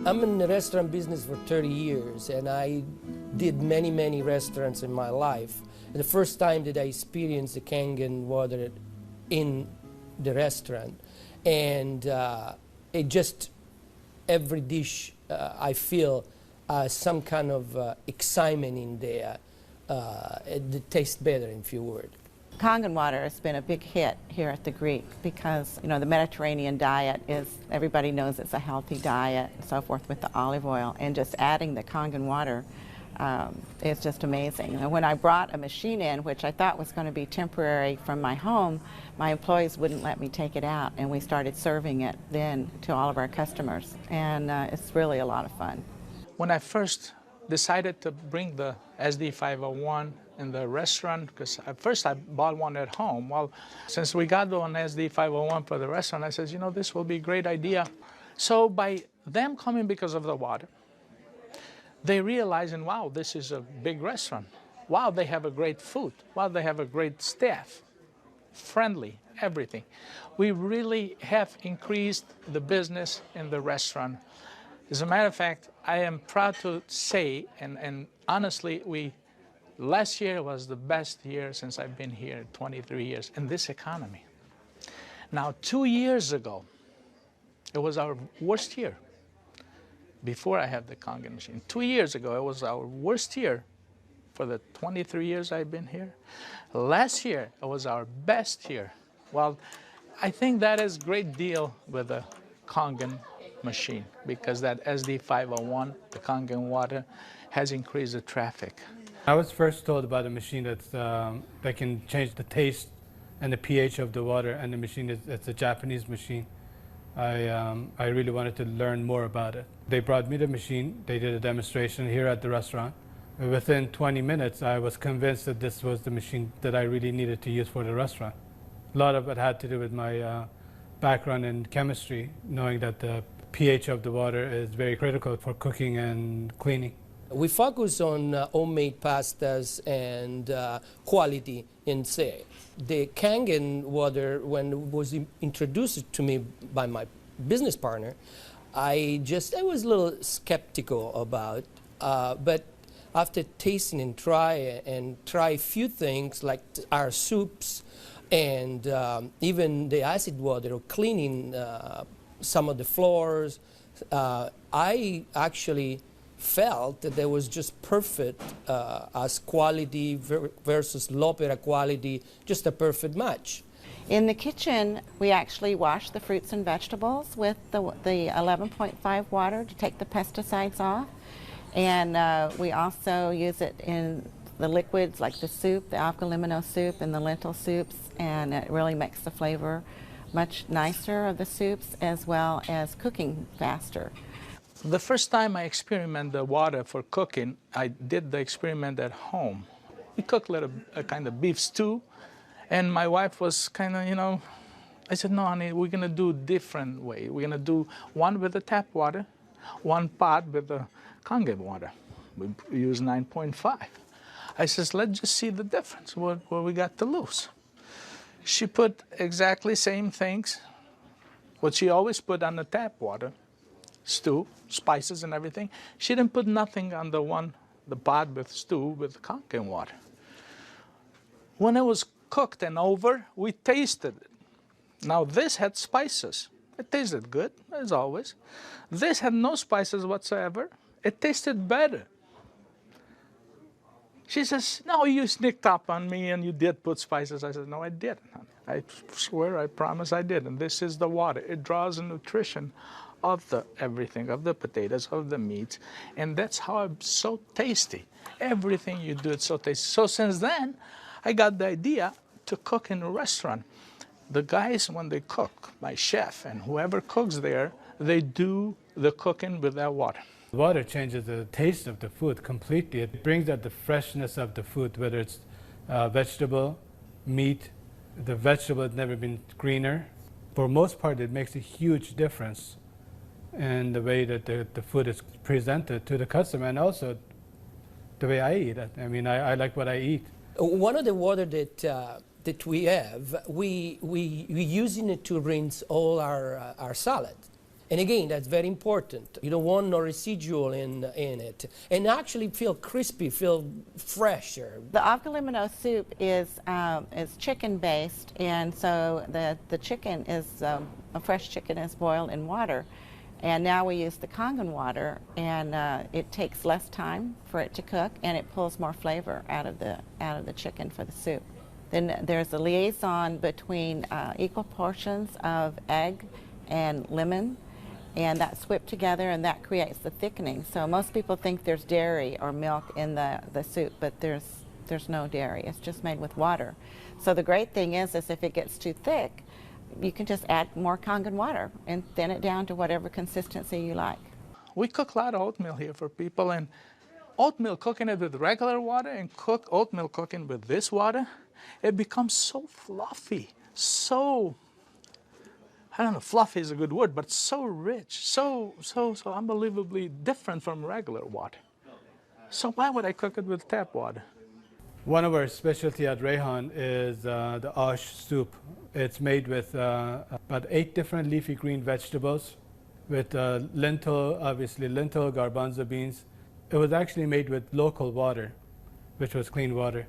I'm in the restaurant business for 30 years, and I did many restaurants in my life. And the first time that I experienced the Kangen water in the restaurant, and it just, every dish I feel some kind of excitement in there. It tastes better, in few words. Kangen water has been a big hit here at the Greek because, you know, the Mediterranean diet is, everybody knows it's a healthy diet and so forth with the olive oil, and just adding the Kangen water is just amazing. And when I brought a machine in, which I thought was going to be temporary from my home, my employees wouldn't let me take it out, and we started serving it then to all of our customers, and it's really a lot of fun. When I first decided to bring the SD501 in the restaurant, because at first I bought one at home. Well, since we got the one SD501 for the restaurant, I said, you know, this will be a great idea. So by them coming because of the water, they realizing, wow, this is a big restaurant. Wow, they have a great food. Wow, they have a great staff, friendly, everything. We really have increased the business in the restaurant. As a matter of fact, I am proud to say, and honestly, last year was the best year since I've been here, 23 years, in this economy. Now, 2 years ago, it was our worst year. Before I had the Kangen machine. 2 years ago, it was our worst year for the 23 years I've been here. Last year, it was our best year. Well, I think that is a great deal with the Kangen machine, because that SD501, the Kangen water, has increased the traffic. I was first told about a machine that can change the taste and the pH of the water, and the machine it's a Japanese machine. I really wanted to learn more about it. They brought me the machine, they did a demonstration here at the restaurant. Within 20 minutes, I was convinced that this was the machine that I really needed to use for the restaurant. A lot of it had to do with my background in chemistry, knowing that the pH of the water is very critical for cooking and cleaning. We focus on homemade pastas and quality in say. The Kangen water, when it was introduced to me by my business partner, I was a little skeptical about, but after tasting and try a few things like our soups and even the acid water, or cleaning some of the floors, I actually felt that there was just perfect as quality versus L'Opera quality, just a perfect match. In the kitchen, we actually wash the fruits and vegetables with the 11.5 water to take the pesticides off. And we also use it in the liquids like the soup, the alkalimino soup and the lentil soups, and it really makes the flavor much nicer of the soups, as well as cooking faster. The first time I experimented the water for cooking, I did the experiment at home. We cooked a kind of beef stew, and my wife was kind of, you know, I said, no, honey, we're going to do a different way. We're going to do one with the tap water, one pot with the Kangen water. We use 9.5. I says, let's just see the difference, what we got to lose. She put exactly same things, what she always put on the tap water, stew, spices and everything. She didn't put nothing on the pot with stew with Kangen water. When it was cooked and over, we tasted it. Now this had spices. It tasted good, as always. This had no spices whatsoever. It tasted better. She says, no, you sneaked up on me and you did put spices. I said, no, I didn't, honey. I swear, I promise I did. And this is the water. It draws the nutrition of the everything, of the potatoes, of the meats. And that's how it's so tasty. Everything you do, it's so tasty. So since then, I got the idea to cook in a restaurant. The guys, when they cook, my chef and whoever cooks there, they do the cooking with that water. Water changes the taste of the food completely. It brings out the freshness of the food, whether it's vegetable, meat. The vegetable has never been greener. For most part, it makes a huge difference in the way that the food is presented to the customer, and also the way I eat it. I mean, I like what I eat. One of the water that we have, we using it to rinse all our salad. And again, that's very important. You don't want no residual in it. And actually feel crispy, feel fresher. The avgalimino soup is chicken-based, and so the chicken is, a fresh chicken is boiled in water. And now we use the Kangen water, and it takes less time for it to cook, and it pulls more flavor out of the chicken for the soup. Then there's a liaison between equal portions of egg and lemon, and that's whipped together, and that creates the thickening. So most people think there's dairy or milk in the soup, but there's no dairy. It's just made with water. So the great thing is if it gets too thick, you can just add more Kangen water and thin it down to whatever consistency you like. We cook a lot of oatmeal here for people, and oatmeal, cooking it with regular water and oatmeal cooking with this water, it becomes so fluffy, so, I don't know, fluffy is a good word, but so rich, so unbelievably different from regular water. So why would I cook it with tap water? One of our specialty at Rehan is the ash soup. It's made with about 8 different leafy green vegetables, with lentil, obviously lentil, garbanzo beans. It was actually made with local water, which was clean water.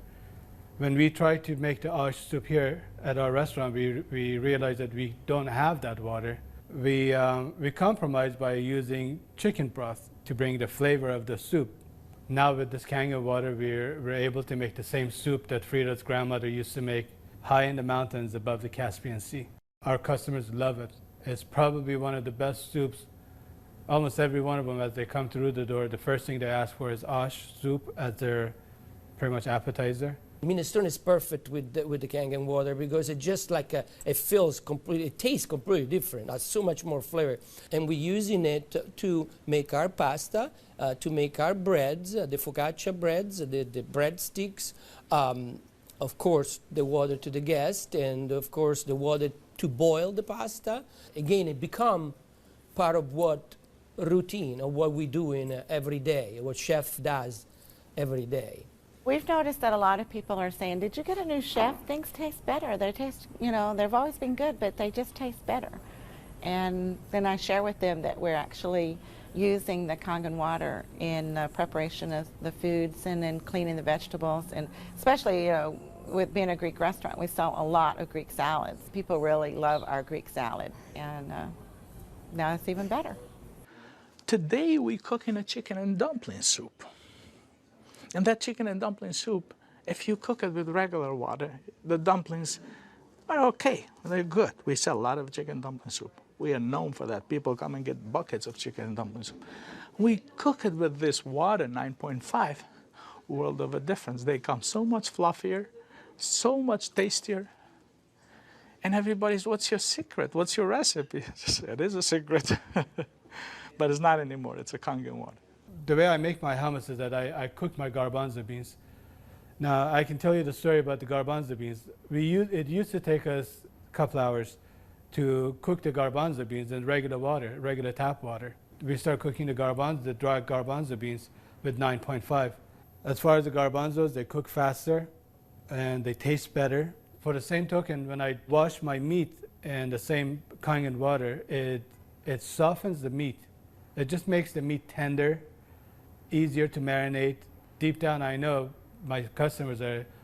When we tried to make the ash soup here at our restaurant, we realized that we don't have that water. We compromised by using chicken broth to bring the flavor of the soup. Now with this Kangen water, we're able to make the same soup that Frida's grandmother used to make high in the mountains above the Caspian Sea. Our customers love it. It's probably one of the best soups. Almost every one of them, as they come through the door, the first thing they ask for is ash soup as their pretty much appetizer. Minestrone is perfect with the Kangen water because it just like it feels completely, it tastes completely different. Has so much more flavor, and we're using it to make our pasta, to make our breads, the focaccia breads, the breadsticks. Of course, the water to the guest, and of course the water to boil the pasta. Again, it become part of what routine of what we do in every day, what chef does every day. We've noticed that a lot of people are saying, did you get a new chef? Things taste better. They taste, you know, they've always been good, but they just taste better. And then I share with them that we're actually using the Kangen water in preparation of the foods and in cleaning the vegetables. And especially, you know, with being a Greek restaurant, we sell a lot of Greek salads. People really love our Greek salad, and now it's even better. Today we're cooking a chicken and dumpling soup. And that chicken and dumpling soup, if you cook it with regular water, the dumplings are okay. They're good. We sell a lot of chicken dumpling soup. We are known for that. People come and get buckets of chicken and dumpling soup. We cook it with this water, 9.5, world of a difference. They come so much fluffier, so much tastier. And everybody's, what's your secret? What's your recipe? It is a secret, but it's not anymore. It's a Kangen water. The way I make my hummus is that I cook my garbanzo beans. Now, I can tell you the story about the garbanzo beans. It used to take us a couple hours to cook the garbanzo beans in regular water, regular tap water. We start cooking the dry garbanzo beans with 9.5. As far as the garbanzos, they cook faster and they taste better. For the same token, when I wash my meat in the same Kangen water, it softens the meat. It just makes the meat tender, easier to marinate. Deep down, I know my customers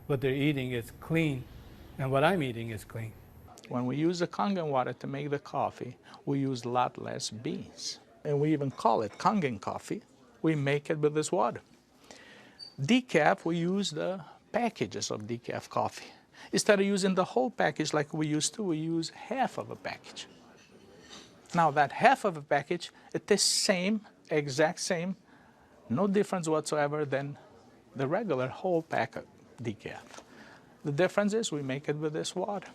what they're eating is clean, and what I'm eating is clean. When we use the Kangen water to make the coffee, we use a lot less beans. And we even call it Kangen coffee. We make it with this water. Decaf, we use the packages of decaf coffee. Instead of using the whole package like we used to, we use half of a package. Now that half of a package, it is same, exact same, no difference whatsoever than the regular whole pack of decaf. The difference is we make it with this water.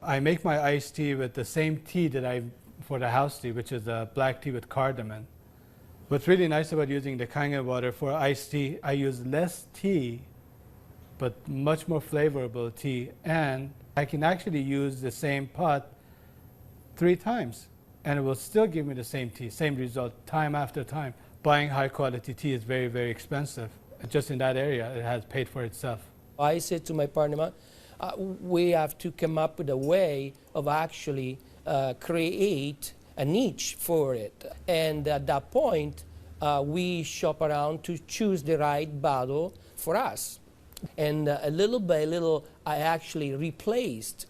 I make my iced tea with the same tea that for the house tea, which is a black tea with cardamom. What's really nice about using the Kangen water for iced tea, I use less tea, but much more flavorful tea, and I can actually use the same pot 3 times, and it will still give me the same tea, same result, time after time. Buying high quality tea is very, very expensive. Just in that area, it has paid for itself. I said to my partner, we have to come up with a way of actually create a niche for it. And at that point, we shop around to choose the right bottle for us. And little by little, I actually replaced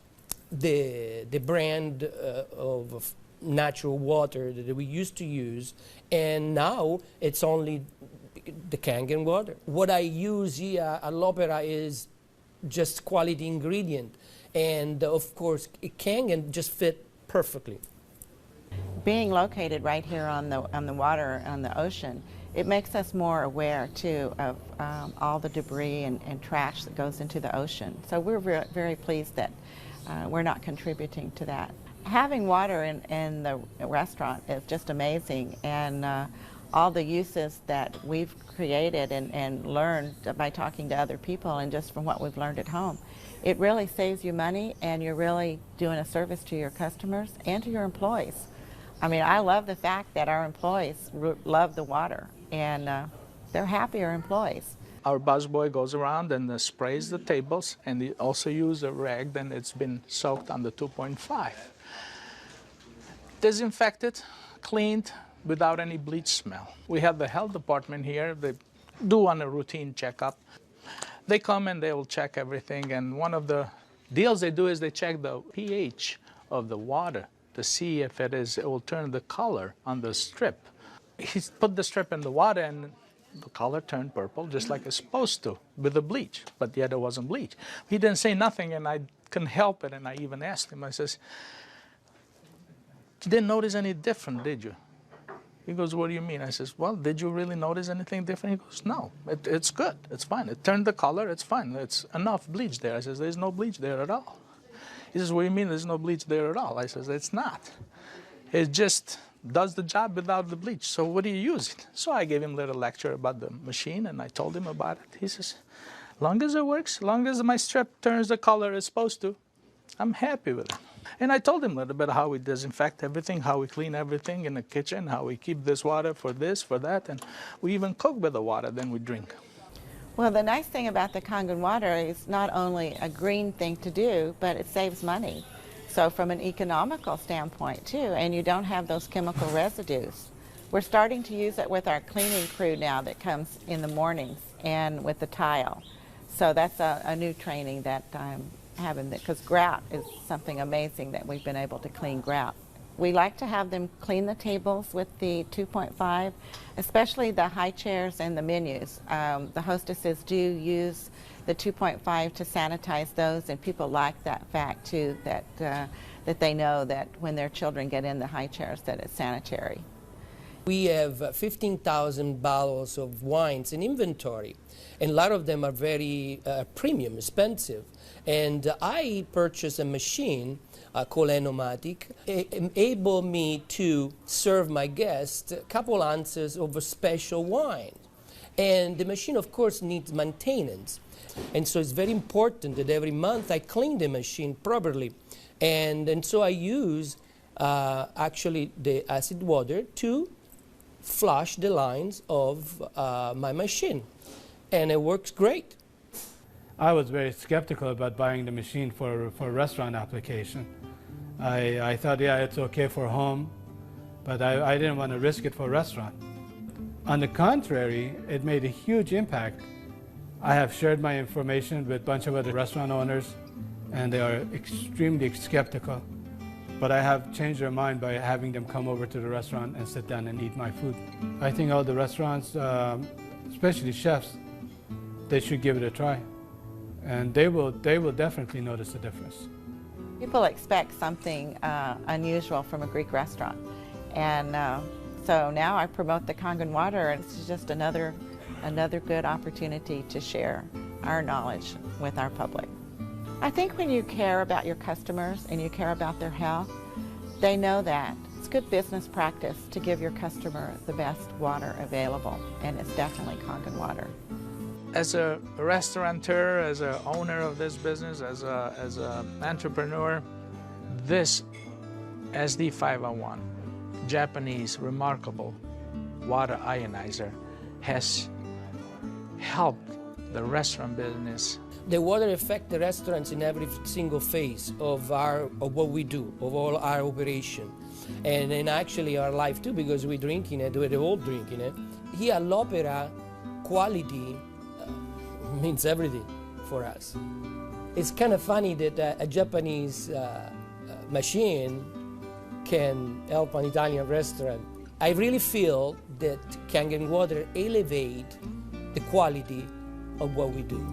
the brand of natural water that we used to use, and now it's only the Kangen water. What I use here at L'Opera is just quality ingredient, and of course, Kangen just fit perfectly. Being located right here on the water, on the ocean, it makes us more aware too of all the debris and trash that goes into the ocean. So we're very pleased that we're not contributing to that. Having water in the restaurant is just amazing, and all the uses that we've created and learned by talking to other people and just from what we've learned at home, it really saves you money, and you're really doing a service to your customers and to your employees. I mean, I love the fact that our employees love the water, and they're happier employees. Our busboy goes around and sprays the tables, and they also use a rag, then it's been soaked on the 2.5. Disinfected, cleaned, without any bleach smell. We have the health department here. They do on a routine checkup. They come and they will check everything, and one of the deals they do is they check the pH of the water to see if it will turn the color on the strip. He put the strip in the water, and the color turned purple, just like it's supposed to, with the bleach, but yet it wasn't bleach. He didn't say nothing, and I couldn't help it, and I even asked him, I says, "You didn't notice any different, did you?" He goes, "What do you mean?" I says, "Well, did you really notice anything different?" He goes, "No, it's good, it's fine. It turned the color, it's fine. It's enough bleach there." I says, "There's no bleach there at all." He says, "What do you mean there's no bleach there at all?" I says, "It's not. It just does the job without the bleach. So what do you use it?" So I gave him a little lecture about the machine, and I told him about it. He says, "Long as it works, long as my strip turns the color it's supposed to, I'm happy with it." And I told him a little bit how we disinfect everything, how we clean everything in the kitchen, how we keep this water for this, for that, and we even cook with the water, then we drink. Well, the nice thing about the Kangen water is not only a green thing to do, but it saves money. So from an economical standpoint too, and you don't have those chemical residues. We're starting to use it with our cleaning crew now that comes in the mornings and with the tile. So that's a new training that I'm having, because grout is something amazing that we've been able to clean grout. We like to have them clean the tables with the 2.5, especially the high chairs and the menus. The hostesses do use the 2.5 to sanitize those, and people like that fact too, that they know that when their children get in the high chairs that it's sanitary. We have 15,000 bottles of wines in inventory, and a lot of them are very premium, expensive. And I purchased a machine called Enomatic, enable me to serve my guests a couple ounces of a special wine. And the machine, of course, needs maintenance. And so it's very important that every month I clean the machine properly. And so I use actually the acid water to flush the lines of my machine. And it works great. I was very skeptical about buying the machine for a restaurant application. I thought, yeah, it's okay for home, but I didn't want to risk it for a restaurant. On the contrary, it made a huge impact. I have shared my information with a bunch of other restaurant owners, and they are extremely skeptical. But I have changed their mind by having them come over to the restaurant and sit down and eat my food. I think all the restaurants, especially chefs, they should give it a try. And they will definitely notice the difference. People expect something unusual from a Greek restaurant. And so now I promote the Kangen water, and it's just another good opportunity to share our knowledge with our public. I think when you care about your customers and you care about their health, they know that. It's good business practice to give your customer the best water available, and it's definitely Kangen water. As a restaurateur, as an owner of this business, as an entrepreneur, this SD501, Japanese remarkable water ionizer, has helped the restaurant business. The water affects the restaurants in every single phase of what we do, of all our operation, and in actually our life too, because we're drinking it, we're all drinking it. Here at l'Opera, quality means everything for us. It's kind of funny that a Japanese machine can help an Italian restaurant. I really feel that Kangen water elevate the quality of what we do.